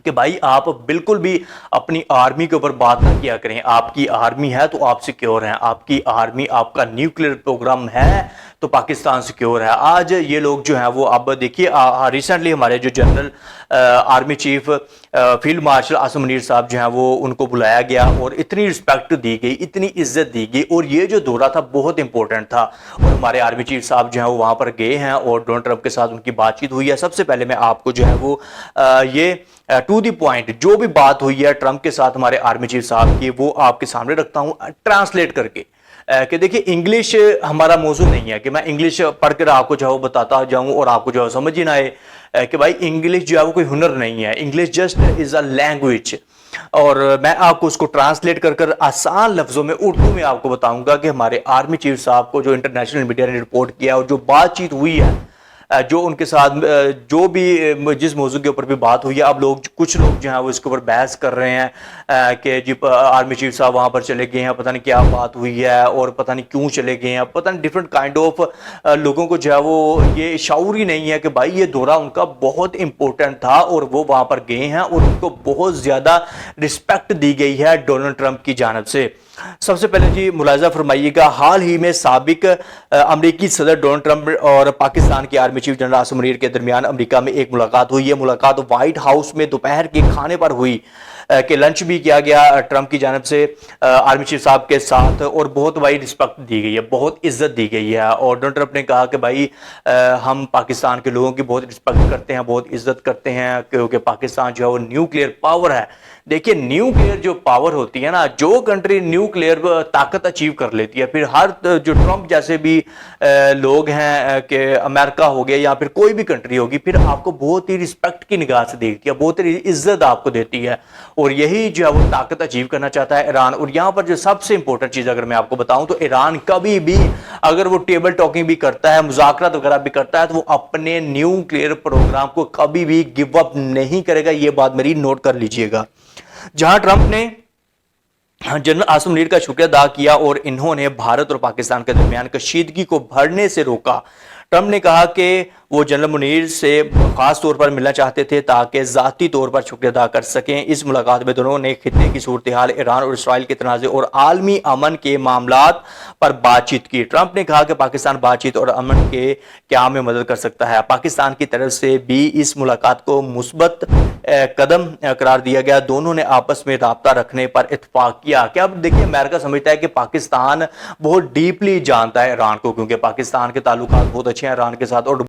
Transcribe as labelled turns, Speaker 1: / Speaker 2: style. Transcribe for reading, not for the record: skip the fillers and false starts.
Speaker 1: کہ بھائی آپ بالکل بھی اپنی آرمی کے اوپر بات نہ کیا کریں. آپ کی آرمی ہے تو آپ سیکیور ہیں, آپ کی آرمی, آپ کا نیوکلیئر پروگرام ہے تو پاکستان سیکیور ہے. آج یہ لوگ جو ہیں وہ اب دیکھیے ریسنٹلی ہمارے جو general army chief field marshal Asim Munir صاحب جو ہیں وہ ان کو بلایا گیا اور اتنی رسپیکٹ دی گئی, اتنی عزت دی گئی, اور یہ جو دورہ تھا بہت امپورٹنٹ تھا. اور ہمارے آرمی چیف صاحب جو ہیں وہ وہاں پر گئے ہیں اور ڈونلڈ ٹرمپ کے ساتھ ان کی بات چیت ہوئی ہے. سب سے پہلے میں آپ کو جو ہے وہ یہ ٹو دی پوائنٹ جو بھی بات ہوئی ہے ٹرمپ کے ساتھ ہمارے آرمی چیف صاحب کی وہ آپ کے سامنے رکھتا ہوں ٹرانسلیٹ کر کے, کہ دیکھیں انگلش ہمارا موضوع نہیں ہے کہ میں انگلش پڑھ کر آپ کو جو ہے وہ بتاتا جاؤں اور آپ کو جو ہے سمجھ ہی نہ آئے کہ بھائی انگلش جو ہے وہ کوئی ہنر نہیں ہے. English just is a language, اور میں آپ کو اس کو ٹرانسلیٹ کر آسان لفظوں میں اردو میں آپ کو بتاؤں گا کہ ہمارے آرمی چیف صاحب کو جو انٹرنیشنل میڈیا نے رپورٹ کیا اور جو بات چیت ہوئی ہے, جو ان کے ساتھ جو بھی جس موضوع کے اوپر بھی بات ہوئی ہے, اب لوگ کچھ لوگ جو ہیں وہ اس کے اوپر بحث کر رہے ہیں کہ جی آرمی چیف صاحب وہاں پر چلے گئے ہیں, پتہ نہیں کیا بات ہوئی ہے اور پتہ نہیں کیوں چلے گئے ہیں, پتہ نہیں ڈفرینٹ کائنڈ آف لوگوں کو جو ہے وہ یہ شعور ہی نہیں ہے کہ بھائی یہ دورہ ان کا بہت امپورٹنٹ تھا اور وہ وہاں پر گئے ہیں اور ان کو بہت زیادہ رسپیکٹ دی گئی ہے ڈونلڈ ٹرمپ کی جانب سے. سب سے پہلے جی ملاحظہ فرمائیے گا, حال ہی میں سابق امریکی صدر ڈونلڈ ٹرمپ اور پاکستان کے army chief general Asim Munir کے درمیان امریکہ میں ایک ملاقات ہوئی ہے. ملاقات وائٹ ہاؤس میں دوپہر کے کھانے پر ہوئی کہ لنچ بھی کیا گیا ٹرمپ کی جانب سے آرمی چیف صاحب کے ساتھ, اور بہت بھائی رسپیکٹ دی گئی ہے, بہت عزت دی گئی ہے. اور ڈونلڈ ٹرمپ نے کہا کہ بھائی ہم پاکستان کے لوگوں کی بہت رسپیکٹ کرتے ہیں, بہت عزت کرتے ہیں, کیونکہ پاکستان جو ہے وہ نیوکلیئر پاور ہے. دیکھیے نیوکلیئر جو پاور ہوتی ہے نا, جو کنٹری نیوکلیئر طاقت اچیو کر لیتی ہے, پھر ہر جو ٹرمپ جیسے بھی لوگ ہیں کہ امریکہ ہو گیا یا پھر کوئی بھی کنٹری ہوگی, پھر آپ کو بہت ہی رسپیکٹ کی نگاہ سے دیکھتی ہے, بہت ہی عزت آپ کو دیتی ہے, اور یہی جو ہے وہ طاقت اچیو کرنا چاہتا ہے ایران. اور یہاں پر جو سب سے امپورٹنٹ چیز اگر میں آپ کو بتاؤں تو ایران کبھی بھی اگر وہ ٹیبل ٹاکنگ بھی کرتا ہے, مذاکرات وغیرہ بھی کرتا ہے, تو وہ اپنے نیوکلیئر پروگرام کو کبھی بھی گیو اپ نہیں کرے گا. یہ بات میری نوٹ کر لیجئے گا. جہاں ٹرمپ نے جنرل عاصم منیر کا شکریہ ادا کیا اور انہوں نے بھارت اور پاکستان کے درمیان کشیدگی کو بڑھنے سے روکا. ٹرمپ نے کہا کہ وہ جنرل منیر سے خاص طور پر ملنا چاہتے تھے تاکہ ذاتی طور پر شکریہ ادا کر سکیں. اس ملاقات میں دونوں نے خطے کی صورتحال, ایران اور اسرائیل کے تنازع اور عالمی امن کے معاملات پر بات چیت کی. ٹرمپ نے کہا کہ پاکستان بات چیت اور امن کے قیام میں مدد کر سکتا ہے. پاکستان کی طرف سے بھی اس ملاقات کو مثبت قدم قرار دیا گیا. دونوں نے آپس میں رابطہ رکھنے پر اتفاق کیا. کہ اب دیکھیے امریکہ سمجھتا ہے کہ پاکستان بہت ڈیپلی جانتا ہے ایران کو, کیونکہ پاکستان کے تعلقات بہت اچھے ہیں ایران کے ساتھ, اور